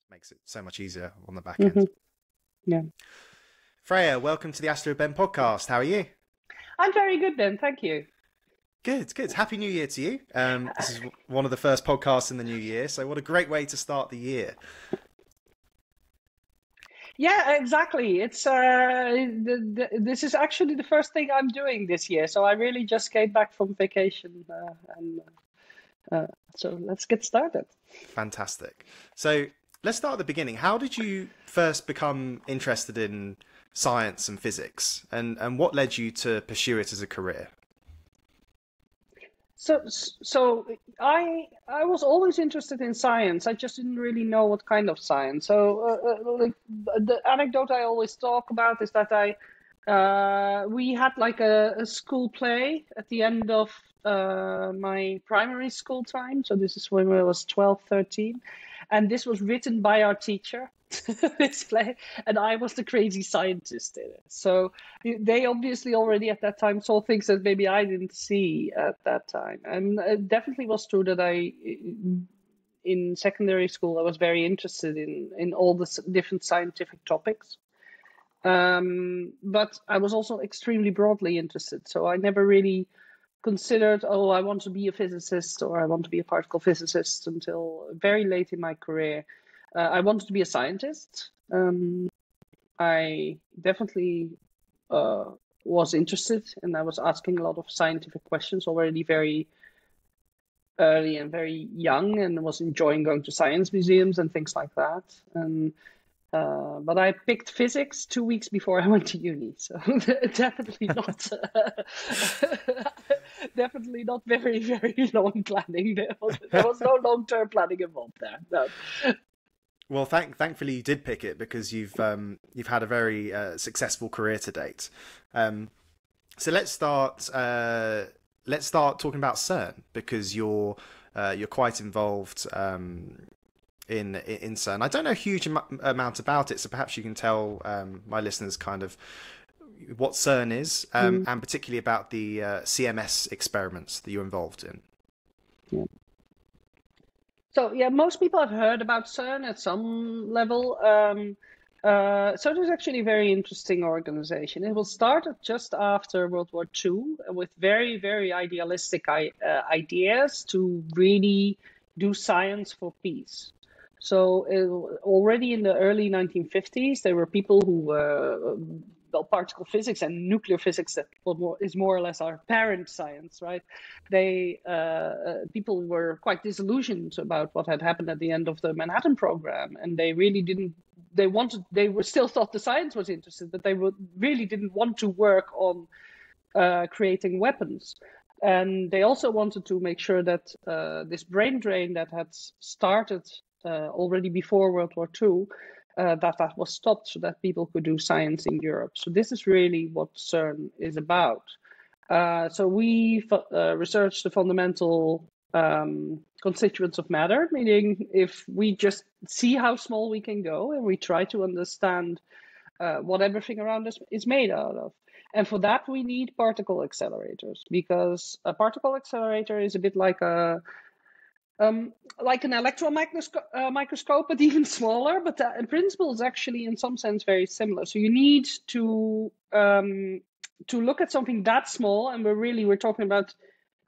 Makes it so much easier on the back Hmm. end. Yeah. Freya, welcome to the Astroben podcast. How are you? I'm very good, Ben. Thank you. Good, good. Happy New Year to you. This is one of the first podcasts in the new year, so what a great way to start the year. Yeah, exactly. It's this is actually the first thing I'm doing this year, so I really just came back from vacation, and so let's get started. Fantastic. So let's start at the beginning. How did you first become interested in science and physics, and what led you to pursue it as a career? So I was always interested in science. I just didn't really know what kind of science. So like the anecdote I always talk about is that I we had like a school play at the end of my primary school time. So this is when I was 12, 13, and this was written by our teacher. This play, and I was the crazy scientist in it. So they obviously already at that time saw things that maybe I didn't see at that time. And it definitely was true that in secondary school, I was very interested in all the different scientific topics. But I was also extremely broadly interested. So I never really considered, oh, I want to be a physicist or I want to be a particle physicist until very late in my career. I wanted to be a scientist. I definitely was interested, and I was asking a lot of scientific questions already very early and very young, and was enjoying going to science museums and things like that. And but I picked physics 2 weeks before I went to uni, so definitely not, definitely not very very long planning. There was no long-term planning involved there. No. Well, thankfully you did pick it because you've had a very successful career to date. So let's start talking about CERN because you're quite involved in CERN. I don't know a huge amount about it, so perhaps you can tell my listeners kind of what CERN is, Mm, and particularly about the CMS experiments that you're involved in. yeah. So yeah, most people have heard about CERN at some level. CERN is actually a very interesting organization. It was started just after World War II with very, very idealistic ideas to really do science for peace. So already in the early 1950s, there were people who well, particle physics and nuclear physics that is more or less our parent science, right? People were quite disillusioned about what had happened at the end of the Manhattan program, and they really didn't. They were still thought the science was interested, but really didn't want to work on creating weapons. And they also wanted to make sure that this brain drain that had started already before World War II, that was stopped so that people could do science in Europe. So this is really what CERN is about. So we researched the fundamental constituents of matter, meaning if we just see how small we can go and we try to understand what everything around us is made out of. And for that, we need particle accelerators because a particle accelerator is a bit like an electron microscope, but even smaller. But in principle, is actually in some sense very similar. So you need to look at something that small, and we're talking about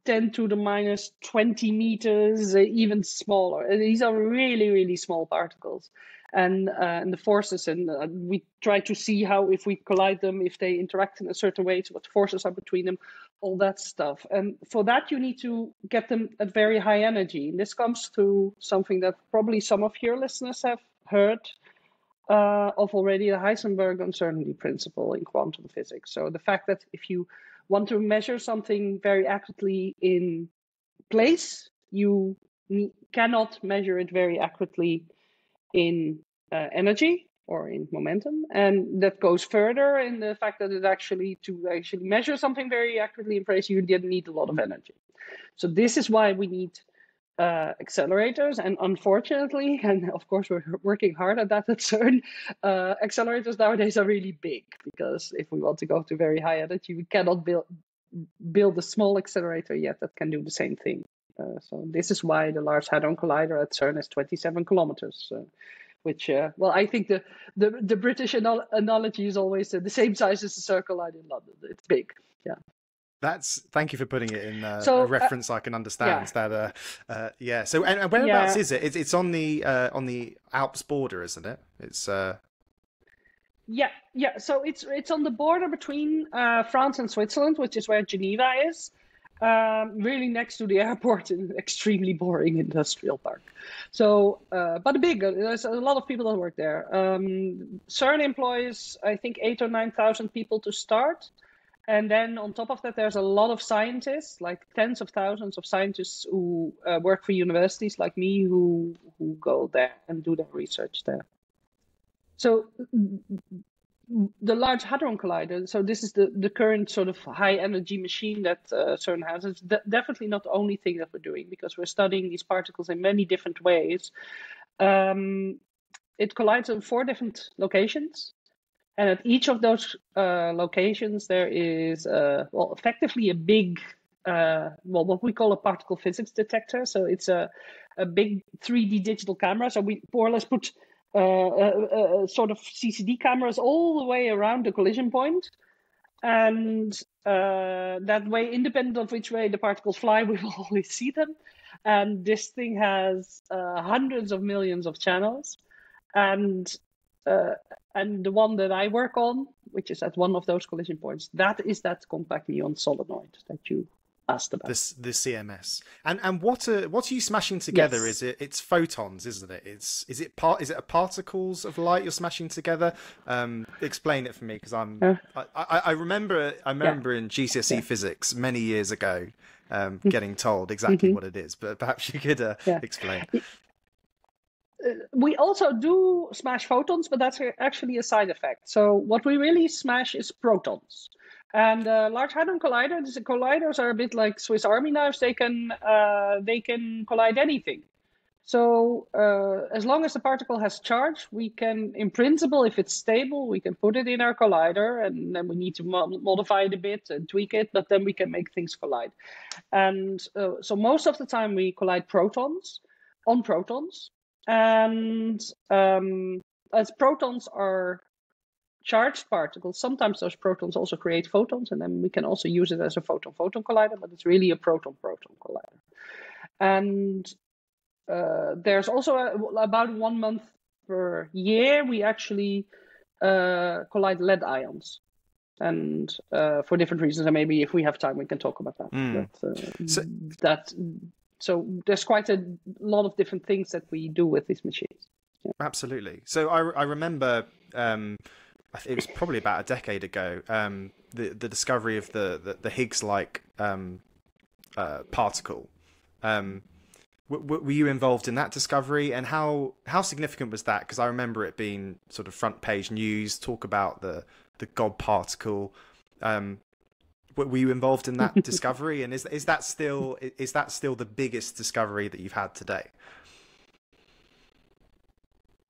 10 to the minus 20 meters, even smaller. These are really, really small particles. And the forces, and we try to see how, if we collide them, if they interact in a certain way, so what forces are between them, all that stuff. And for that, you need to get them at very high energy. And this comes to something that probably some of your listeners have heard of already, the Heisenberg uncertainty principle in quantum physics. So the fact that if you want to measure something very accurately in place, you cannot measure it very accurately in energy or in momentum. And that goes further in the fact that to actually measure something very accurately in place, you need a lot of energy. So this is why we need accelerators, and unfortunately, and of course we're working hard at that at CERN, accelerators nowadays are really big, because if we want to go to very high energy, we cannot build a small accelerator yet that can do the same thing. So this is why the Large Hadron Collider at CERN is 27 kilometers. which, well, I think the British analogy is always the same size as the Circle Line in London. It's big. Yeah. Thank you for putting it in So, a reference I can understand. yeah. Yeah. So, and whereabouts Yeah. is it? It's on the Alps border, isn't it? It's Yeah. So it's on the border between France and Switzerland, which is where Geneva is. Really next to the airport in an extremely boring industrial park. So, but big. There's a lot of people that work there. CERN employs, I think, 8,000 or 9,000 people to start. And then on top of that, there's a lot of scientists, like tens of thousands of scientists who work for universities like me, who go there and do their research there. So the Large Hadron Collider, so this is the current sort of high energy machine that CERN has. It's definitely not the only thing that we're doing, because we're studying these particles in many different ways. It collides in 4 different locations. And at each of those locations, there is, well, effectively a big, well, what we call a particle physics detector. So it's a big 3D digital camera. So we more or less put sort of CCD cameras all the way around the collision point. And that way, independent of which way the particles fly, we will always see them. And this thing has hundreds of millions of channels. And the one that I work on, which is at one of those collision points, that is that compact neon solenoid that you asked about. The CMS. And what are you smashing together? Yes. It's photons, isn't it? Is it particles of light you're smashing together? Explain it for me, because I remember in GCSE physics many years ago getting told exactly what it is, but perhaps you could explain. We also do smash photons, but that's actually a side effect. So what we really smash is protons. And Large Hadron Collider, the colliders are a bit like Swiss Army knives. They can collide anything. So as long as the particle has charge, we can, in principle, if it's stable, we can put it in our collider, and then we need to modify it a bit and tweak it, but then we can make things collide. And so most of the time we collide protons on protons. And as protons are charged particles, sometimes those protons also create photons, and then we can also use it as a photon-photon collider, but it's really a proton-proton collider. And there's also about 1 month per year, we actually collide lead ions. And for different reasons, and maybe if we have time, we can talk about that. So there's quite a lot of different things that we do with these machines. Yeah. Absolutely. So I remember it was probably about a decade ago, the discovery of the Higgs-like particle. Were you involved in that discovery, and how significant was that? Because I remember it being sort of front page news, talk about the God particle. Were you involved in that discovery, and is that still the biggest discovery that you've had today?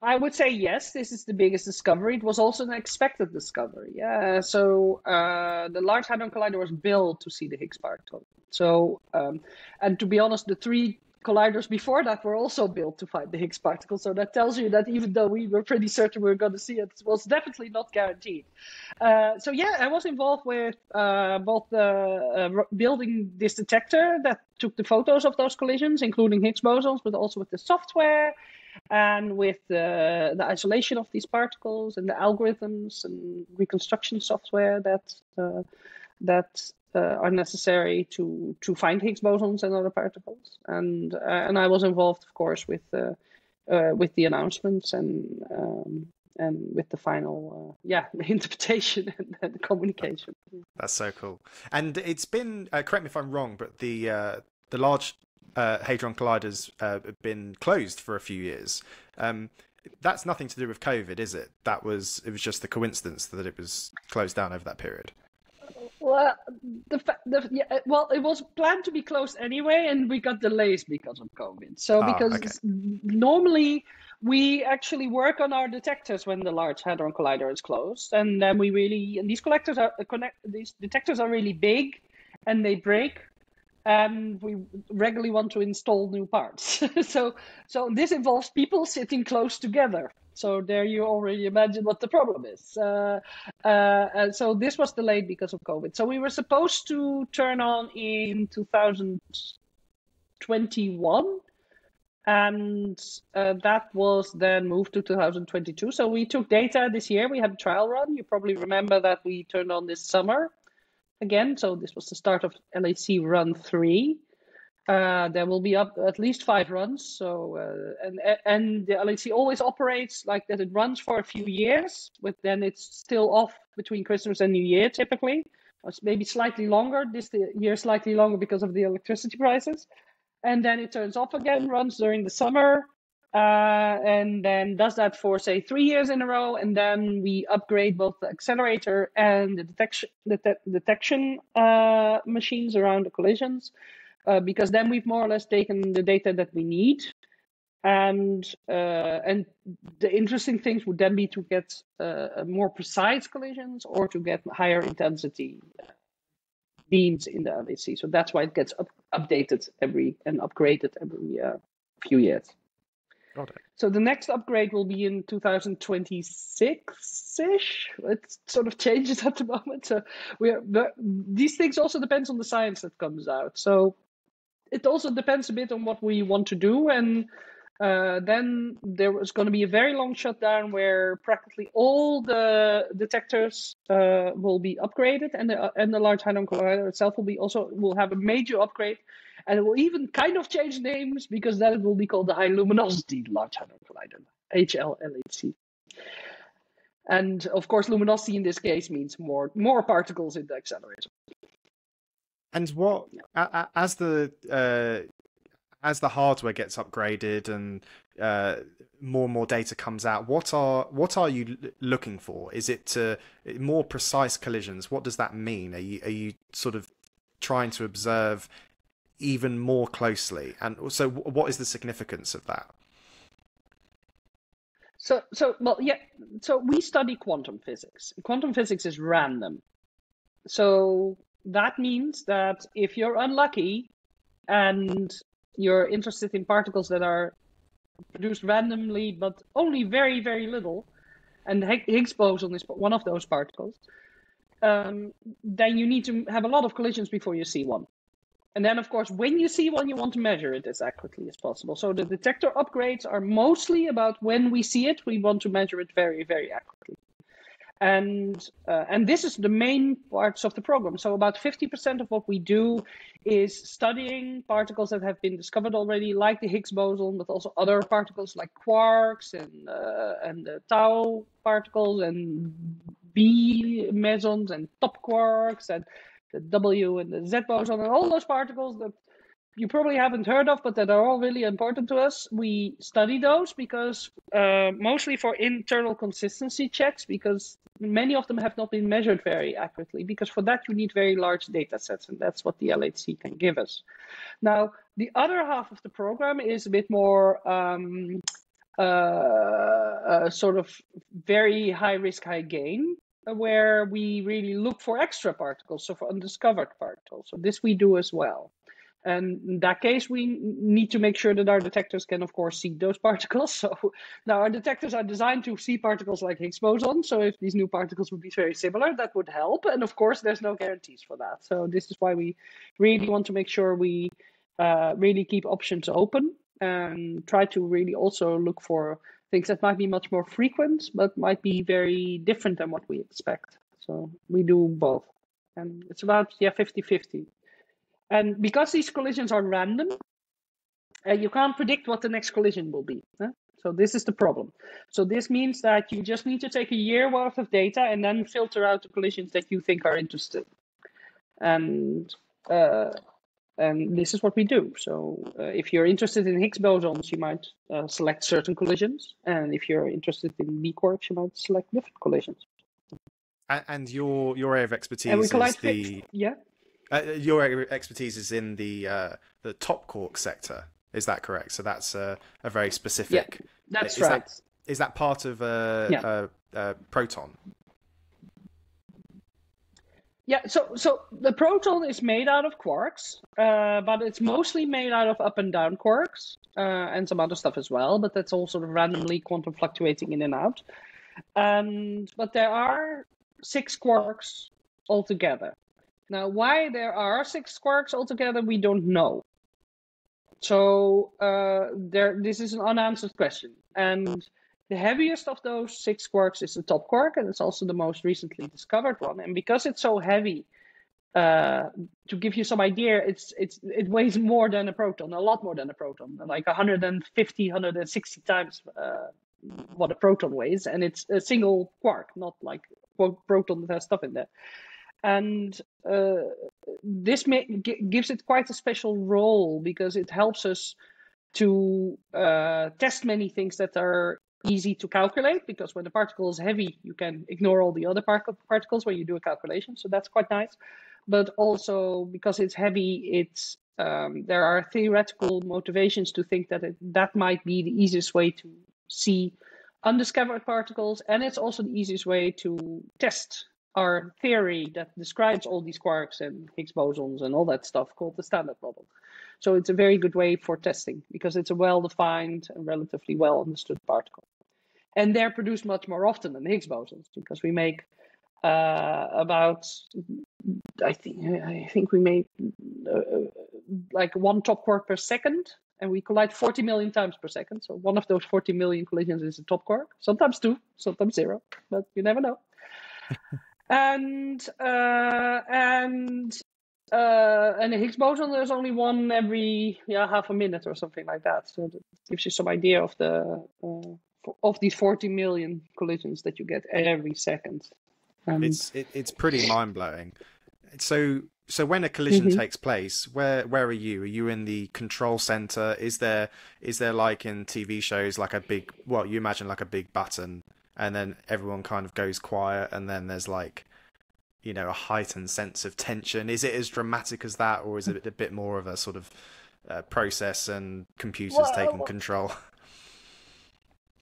I would say yes. This is the biggest discovery. It was also an expected discovery. Yeah. So the Large Hadron Collider was built to see the Higgs particle. So and to be honest, the 3 colliders before that were also built to find the Higgs particle. So that tells you that even though we were pretty certain we were going to see it, it was definitely not guaranteed. So yeah, I was involved with both building this detector that took the photos of those collisions, including Higgs bosons, but also with the software and with the isolation of these particles and the algorithms and reconstruction software that are necessary to find Higgs bosons and other particles. And I was involved, of course, with the announcements and with the final interpretation and communication. That's so cool. And it's been correct me if I'm wrong, but the Large Hadron Colliders have been closed for a few years. That's nothing to do with COVID, is it? It was just the coincidence that it was closed down over that period. Well, it was planned to be closed anyway, and we got delays because of COVID. So normally we actually work on our detectors when the Large Hadron Collider is closed, and then these detectors are really big, and they break and we regularly want to install new parts. so this involves people sitting close together. So there you already imagine what the problem is. And so this was delayed because of COVID. So we were supposed to turn on in 2021, and that was then moved to 2022. So we took data this year. We had a trial run. You probably remember that we turned on this summer again. So this was the start of LHC run 3. There will be up at least 5 runs. So and the LHC always operates like that. It runs for a few years, but then it's still off between Christmas and New Year typically. Or maybe slightly longer. This year slightly longer because of the electricity prices. And then it turns off again, runs during the summer, and then does that for, say, 3 years in a row. And then we upgrade both the accelerator and the detection machines around the collisions, because then we've more or less taken the data that we need. And the interesting things would then be to get more precise collisions or to get higher intensity beams in the LHC. So that's why it gets updated and upgraded every few years. Got it. So the next upgrade will be in 2026-ish. It sort of changes at the moment. So these things also depends on the science that comes out. So it also depends a bit on what we want to do. And then there was going to be a very long shutdown where practically all the detectors will be upgraded, and the Large Hadron Collider itself will have a major upgrade, and it will even kind of change names, because then it will be called the High Luminosity Large Hadron Collider, HLLHC. And of course, luminosity in this case means more particles in the accelerator. And what as the hardware gets upgraded and more and more data comes out, what are you looking for? Is it more precise collisions? What does that mean? Are you sort of trying to observe even more closely? And also, what is the significance of that? So we study quantum physics. Quantum physics is random. So that means that if you're unlucky and you're interested in particles that are produced randomly, but only very, very little, and the Higgs boson is one of those particles, then you need to have a lot of collisions before you see one. And then, of course, when you see one, you want to measure it as accurately as possible. So the detector upgrades are mostly about when we see it, we want to measure it very, very accurately. And this is the main parts of the program. So about 50% of what we do is studying particles that have been discovered already, like the Higgs boson, but also other particles like quarks and the tau particles and B mesons and top quarks and the W and the Z boson and all those particles that you probably haven't heard of, but that are all really important to us. We study those because mostly for internal consistency checks, because many of them have not been measured very accurately, because for that you need very large data sets, and that's what the LHC can give us. Now, the other half of the program is a bit more sort of very high risk, high gain, where we really look for extra particles, so for undiscovered particles. So this we do as well. And in that case, we need to make sure that our detectors can, of course, see those particles. So now our detectors are designed to see particles like Higgs boson. So if these new particles would be very similar, that would help. And of course, there's no guarantees for that. So this is why we really want to make sure we really keep options open and try to really also look for things that might be much more frequent, but might be very different than what we expect. So we do both. And it's about 50-50. And because these collisions are random, you can't predict what the next collision will be. So this is the problem. So this means that you just need to take a year worth of data and then filter out the collisions that you think are interesting. And this is what we do. So if you're interested in Higgs bosons, you might select certain collisions. And if you're interested in B quarks, you might select different collisions. And your area of expertise is the... Yeah. Your expertise is in the top quark sector, is that correct? So that's a very specific. Yeah, that's right. Is that part of proton? Yeah, so the proton is made out of quarks, but it's mostly made out of up and down quarks, and some other stuff as well, but that's all sort of randomly quantum fluctuating in and out. But there are 6 quarks altogether. Now, why there are 6 quarks altogether, we don't know. So this is an unanswered question. And the heaviest of those 6 quarks is the top quark, and it's also the most recently discovered one. And because it's so heavy, to give you some idea, it weighs more than a proton, a lot more than a proton, like 150, 160 times what a proton weighs, and it's a single quark, not like a proton that has stuff in there. And this gives it quite a special role because it helps us to test many things that are easy to calculate, because when the particle is heavy, you can ignore all the other particles when you do a calculation. So that's quite nice. But also because it's heavy, there are theoretical motivations to think that that might be the easiest way to see undiscovered particles. And it's also the easiest way to test our theory that describes all these quarks and Higgs bosons and all that stuff called the standard model. So it's a very good way for testing because it's a well-defined and relatively well-understood particle. And they're produced much more often than the Higgs bosons because we make I think we make like 1 top quark per second, and we collide 40 million times per second. So one of those 40 million collisions is a top quark, sometimes 2, sometimes 0, but you never know. And the Higgs boson, there's only one every half a minute or something like that. So that gives you some idea of these 40 million collisions that you get every second. It's pretty mind blowing. So when a collision takes place, where are you? Are you in the control center? Is there like in TV shows like you imagine like a big button, and then everyone kind of goes quiet, and then there's like, a heightened sense of tension? Is it as dramatic as that, or is it a bit more of a sort of process and computers taking control?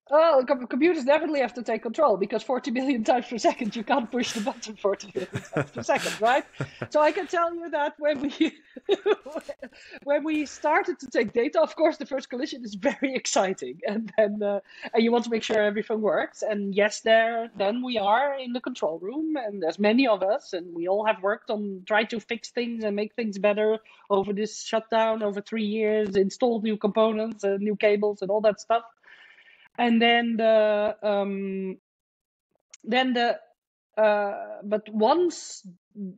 Well, computers definitely have to take control because 40 million times per second, you can't push the button 40 million times per second, right? So I can tell you that when we started to take data, of course, the first collision is very exciting, and then and you want to make sure everything works. And yes, then we are in the control room, and there's many of us, and we all have worked on trying to fix things and make things better over this shutdown over 3 years, installed new components and new cables and all that stuff. And then but once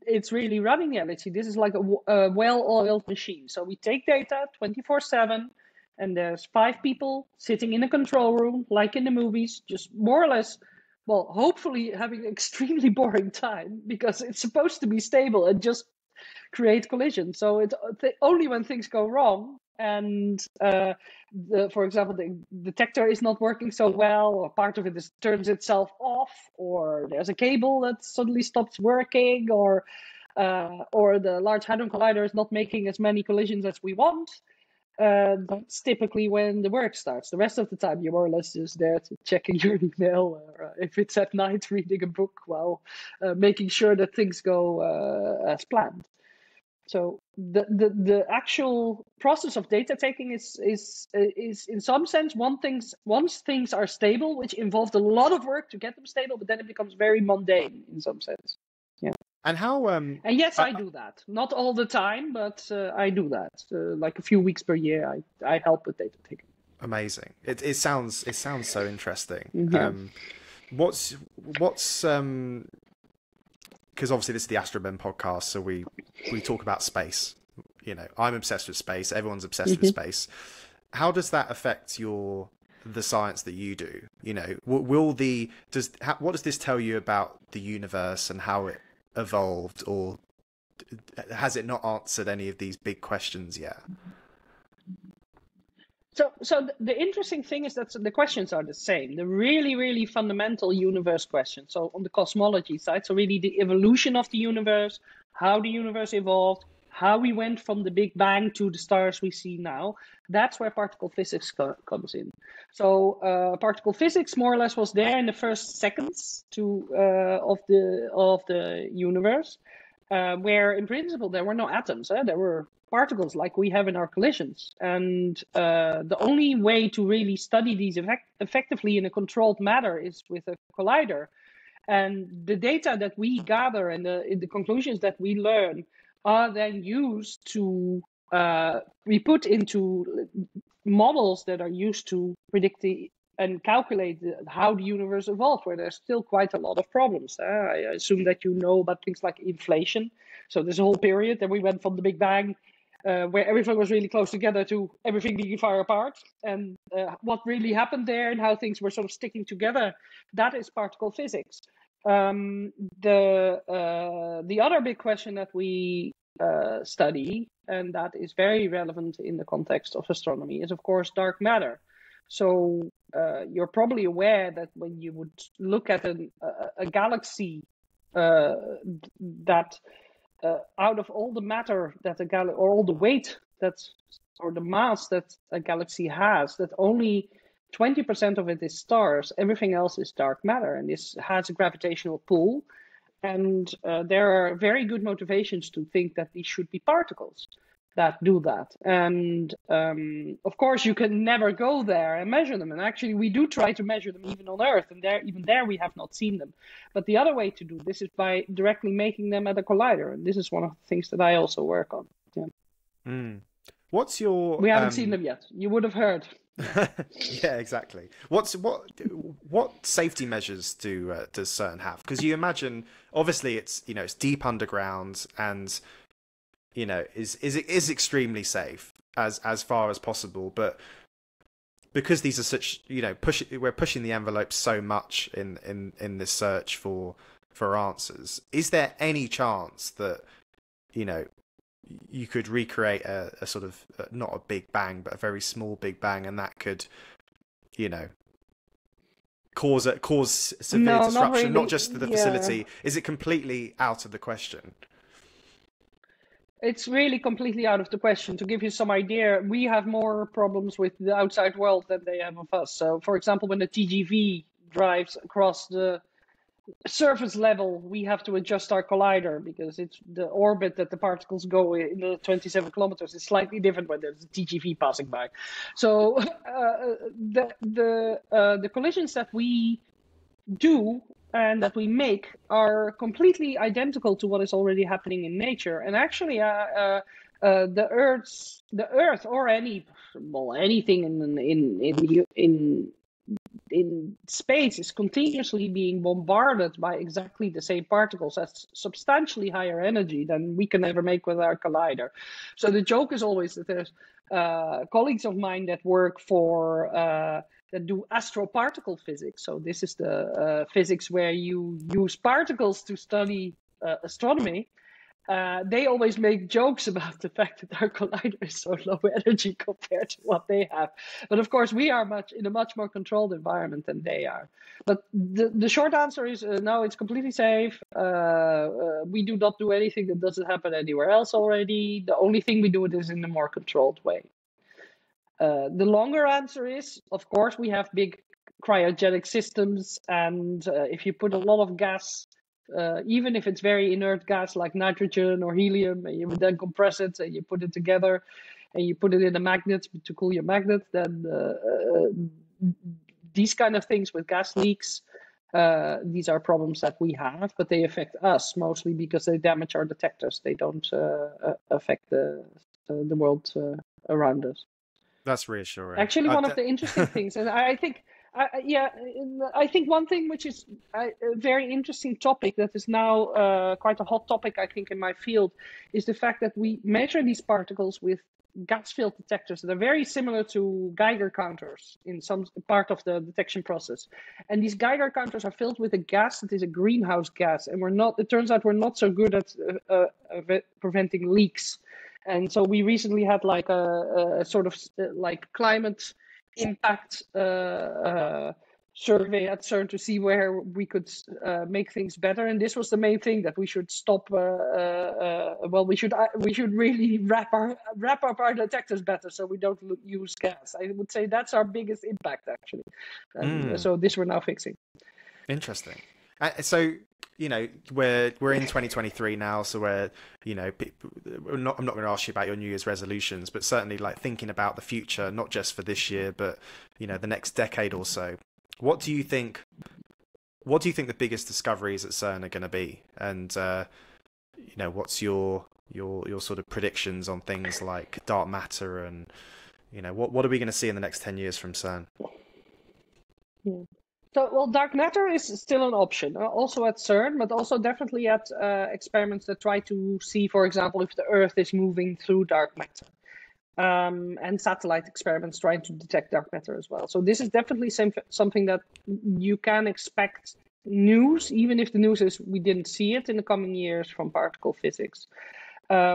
it's really running the LHC, this is like a well-oiled machine. So we take data 24/7, and there's 5 people sitting in a control room, like in the movies, just more or less, well, hopefully having an extremely boring time because it's supposed to be stable and just create collisions. So it's only when things go wrong, and for example, the detector is not working so well, or part of it turns itself off, or there's a cable that suddenly stops working, or the Large Hadron Collider is not making as many collisions as we want. That's typically when the work starts. The rest of the time, you're more or less just there to checking your email, or if it's at night, reading a book while making sure that things go as planned. So the actual process of data taking is in some sense once things are stable, which involved a lot of work to get them stable, but then it becomes very mundane in some sense. Yeah. And how? And yes, I do that. Not all the time, but I do that. Like a few weeks per year, I help with data taking. Amazing. It sounds so interesting. Mm-hmm. What's because obviously this is the Astroben podcast, so we talk about space. I'm obsessed with space. Everyone's obsessed with space. How does that affect the science that you do? What does this tell you about the universe and how it evolved, or has it not answered any of these big questions yet? So the interesting thing is that the questions are the same. The really, really fundamental universe questions. So on the cosmology side, so really the evolution of the universe, how the universe evolved, how we went from the Big Bang to the stars we see now. That's where particle physics comes in. So particle physics more or less was there in the first seconds of the universe. where in principle there were no atoms. There were particles like we have in our collisions. And the only way to really study these effectively in a controlled manner is with a collider. And the data that we gather and the conclusions that we learn are then used to be put into models that are used to predict and calculate how the universe evolved, where there's still quite a lot of problems. I assume that you know about things like inflation. So there's a whole period that we went from the Big Bang, where everything was really close together, to everything being far apart. And what really happened there and how things were sort of sticking together, that is particle physics. The other big question that we study, and that is very relevant in the context of astronomy, is of course dark matter. So you're probably aware that when you would look at a galaxy, that out of all the matter that or all the weight or the mass that a galaxy has, that only 20% of it is stars. Everything else is dark matter, and this has a gravitational pull. And there are very good motivations to think that these should be particles that do that. And of course, you can never go there and measure them. And actually, we do try to measure them even on Earth, and even there we have not seen them. But the other way to do this is by directly making them at a collider. And this is one of the things that I also work on. Yeah. What's your? We haven't seen them yet. You would have heard. Yeah, exactly. What safety measures does CERN have? Because you imagine, obviously, it's deep underground, and is extremely safe as far as possible. But because these are such we're pushing the envelope so much in this search for answers. Is there any chance that you could recreate a sort of not a big bang, but a very small big bang, and that could, cause severe disruption, not really. Not just to the facility? Is it completely out of the question? It's really completely out of the question. To give you some idea, we have more problems with the outside world than they have of us. So, for example, when the TGV drives across the surface level, we have to adjust our collider because it's the orbit that the particles go in, the 27 kilometers, is slightly different when there's a TGV passing by. So the collisions that we do and that we make are completely identical to what is already happening in nature. And actually, the Earth or anything in space is continuously being bombarded by exactly the same particles at substantially higher energy than we can ever make with our collider. So the joke is always that there's colleagues of mine that work for that do astroparticle physics. So this is the physics where you use particles to study astronomy. They always make jokes about the fact that our collider is so low energy compared to what they have. But of course, we are in a much more controlled environment than they are. But the short answer is no, it's completely safe. We do not do anything that doesn't happen anywhere else already. The only thing we do it is in a more controlled way. The longer answer is, of course, we have big cryogenic systems. And if you put a lot of gas, even if it's very inert gas like nitrogen or helium, and you would then compress it and you put it together and you put it in a magnet to cool your magnet, then these kind of things with gas leaks, these are problems that we have, but they affect us mostly because they damage our detectors. They don't affect the world around us. That's reassuring. Actually, one of the interesting things, and I think one thing which is a very interesting topic that is now quite a hot topic, I think, in my field, is the fact that we measure these particles with gas field detectors that are very similar to Geiger counters in some part of the detection process. And these Geiger counters are filled with a gas that is a greenhouse gas, and it turns out we're not so good at preventing leaks. And so we recently had like a sort of like climate impact survey at CERN to see where we could make things better. And this was the main thing, that we should stop. We should really wrap up our detectors better so we don't use gas. I would say that's our biggest impact actually. So this we're now fixing. Interesting. So, we're in 2023 now, so I'm not going to ask you about your New Year's resolutions, but certainly like thinking about the future, not just for this year, but the next decade or so. What do you think the biggest discoveries at CERN are going to be? And what's your sort of predictions on things like dark matter and what are we going to see in the next 10 years from CERN? Yeah. So, well, dark matter is still an option, also at CERN, but also definitely at experiments that try to see, for example, if the Earth is moving through dark matter, and satellite experiments trying to detect dark matter as well. So this is definitely something that you can expect news, even if the news is we didn't see it in the coming years from particle physics.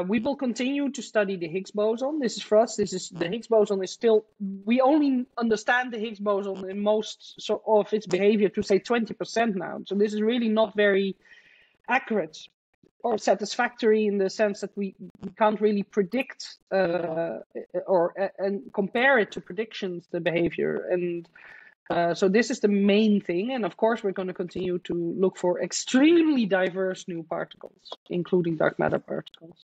We will continue to study the Higgs boson. This is for us. The Higgs boson is still. We only understand the Higgs boson in most of its behavior to say 20% now. So this is really not very accurate or satisfactory in the sense that we can't really predict and compare it to predictions, the behavior. And so this is the main thing. And of course, we're going to continue to look for extremely diverse new particles, including dark matter particles.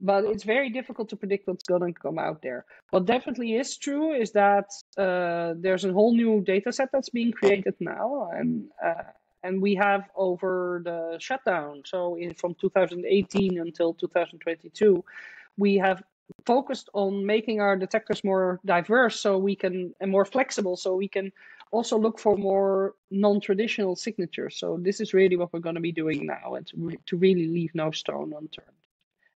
But it's very difficult to predict what's going to come out there. What definitely is true is that there's a whole new data set that's being created now. And we have over the shutdown, so from 2018 until 2022, we have focused on making our detectors more diverse and more flexible, so we can also look for more non-traditional signatures. So this is really what we're going to be doing now, and to really leave no stone unturned.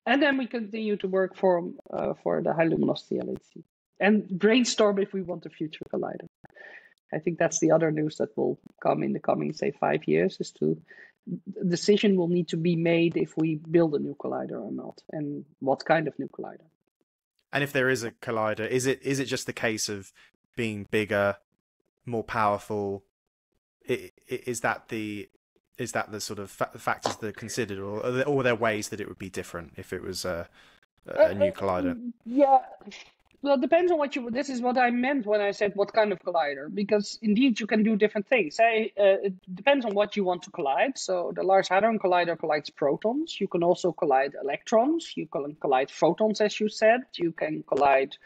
And then we continue to work for the high luminosity LHC and brainstorm if we want a future collider. I think that's the other news that will come in the coming, say, 5 years, is decision will need to be made if we build a new collider or not, and what kind of new collider. And if there is a collider, is it just the case of being bigger, more powerful? Is that the sort of factors that are considered, or are there ways that it would be different if it was a new collider? Yeah. Well, it depends on this is what I meant when I said what kind of collider, because indeed you can do different things. It depends on what you want to collide. So the Large Hadron Collider collides protons. You can also collide electrons. You can collide photons, as you said. You can collide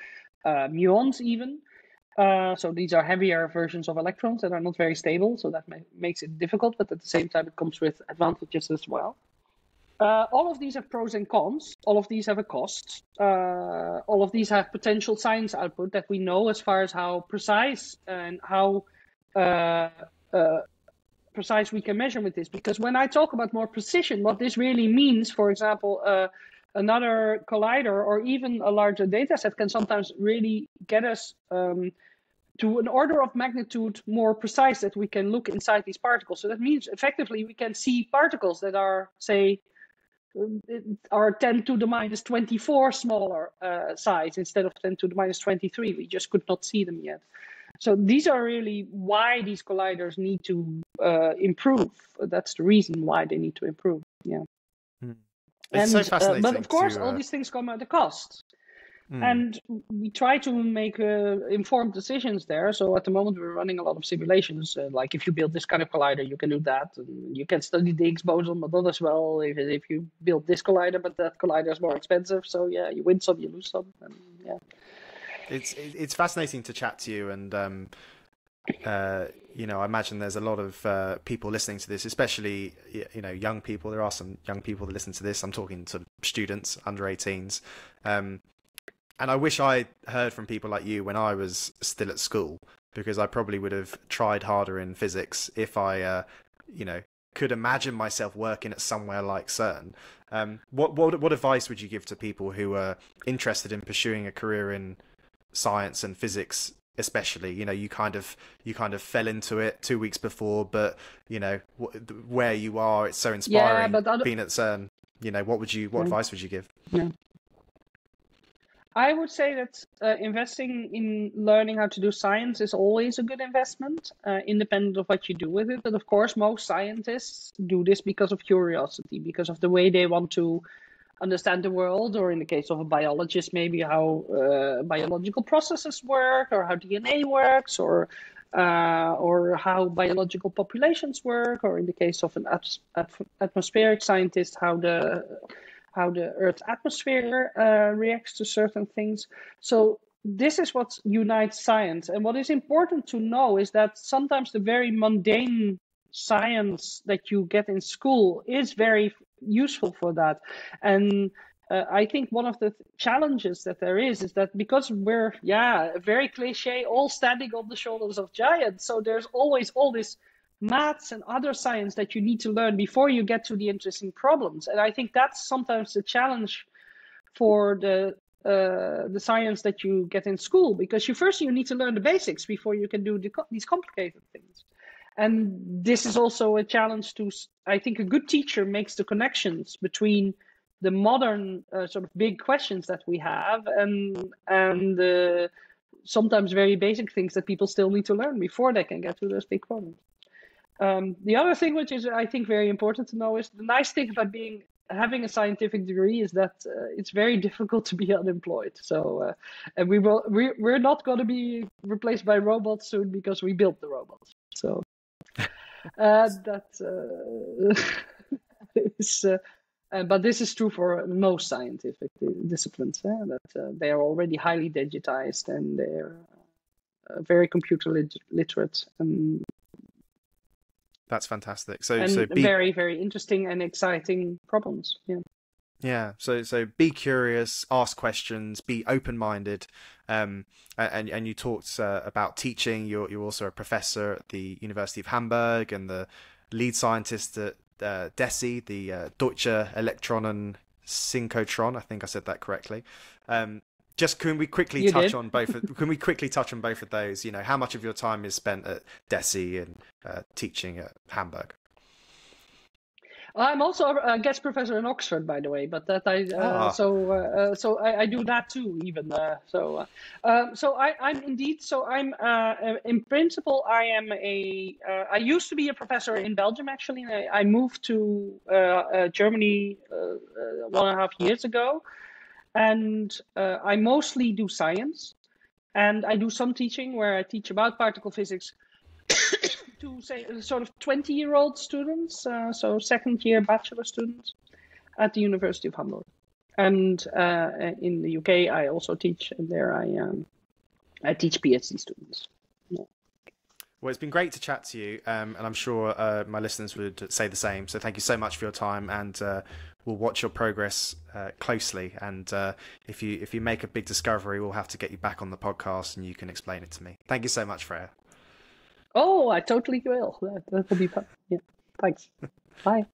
muons even. So these are heavier versions of electrons that are not very stable. So that makes it difficult, but at the same time, it comes with advantages as well. All of these have pros and cons. All of these have a cost. All of these have potential science output that we know as far as how precise and how precise we can measure with this. Because when I talk about more precision, what this really means, for example, another collider or even a larger data set can sometimes really get us to an order of magnitude more precise, that we can look inside these particles. So that means effectively we can see particles that are, say, are 10 to the minus 24 smaller size instead of 10 to the minus 23. We just could not see them yet. So these are really why these colliders need to improve. That's the reason why they need to improve. Yeah. It's so fascinating. But of course, all these things come at a cost. And we try to make informed decisions there. So at the moment, we're running a lot of simulations. Like if you build this kind of collider, you can do that. And you can study the Higgs boson, but not as well if you build this collider, but that collider is more expensive. So yeah, you win some, you lose some. And, yeah. It's fascinating to chat to you. And, I imagine there's a lot of people listening to this, especially, young people. There are some young people that listen to this. I'm talking sort of students under 18s. And I wish I heard from people like you when I was still at school, because I probably would have tried harder in physics if I, could imagine myself working at somewhere like CERN. What advice would you give to people who are interested in pursuing a career in science and physics, especially? You kind of fell into it 2 weeks before, but where you are, it's so inspiring. Yeah, being at CERN. What advice would you give? Yeah. I would say that investing in learning how to do science is always a good investment, independent of what you do with it. But of course, most scientists do this because of curiosity, because of the way they want to understand the world, or in the case of a biologist, maybe how biological processes work, or how DNA works, or or how biological populations work, or in the case of an atmospheric scientist, how the Earth's atmosphere reacts to certain things. So this is what unites science. And what is important to know is that sometimes the very mundane science that you get in school is very useful for that. And I think one of the challenges that there is that because we're, very cliche, all standing on the shoulders of giants, so there's always all this maths and other science that you need to learn before you get to the interesting problems. And I think that's sometimes the challenge for the science that you get in school, because you need to learn the basics before you can do these complicated things. And this is also a challenge I think a good teacher makes the connections between the modern sort of big questions that we have and sometimes very basic things that people still need to learn before they can get to those big problems. The other thing, which is I think very important to know, is the nice thing about having a scientific degree is that it's very difficult to be unemployed. So, and we're not going to be replaced by robots soon because we built the robots. So that is. But this is true for most scientific disciplines, that they are already highly digitized and they're very computer literate. That's fantastic. So very, very interesting and exciting problems. Yeah. Yeah. So be curious, ask questions, be open-minded. And you talked about teaching. You're also a professor at the University of Hamburg and the lead scientist at DESY, the Deutsche Elektronen-Synchrotron. I think I said that correctly. Just can we quickly touch on both of those? You know, how much of your time is spent at DESY and teaching at Hamburg? I'm also a guest professor in Oxford, by the way, but that so I do that too. Even I'm indeed. So I'm in principle I used to be a professor in Belgium actually. I moved to Germany 1.5 years ago, and I mostly do science, and I do some teaching where I teach about particle physics to say sort of 20-year-old students, so second-year bachelor students at the University of Hamburg. And in the UK, I also teach, and there I teach PhD students. Yeah. Well, it's been great to chat to you, and I'm sure my listeners would say the same. So thank you so much for your time, and we'll watch your progress closely. And if you make a big discovery, we'll have to get you back on the podcast, and you can explain it to me. Thank you so much, Freya. Oh, I totally will. That will be fun. Yeah. Thanks. Bye.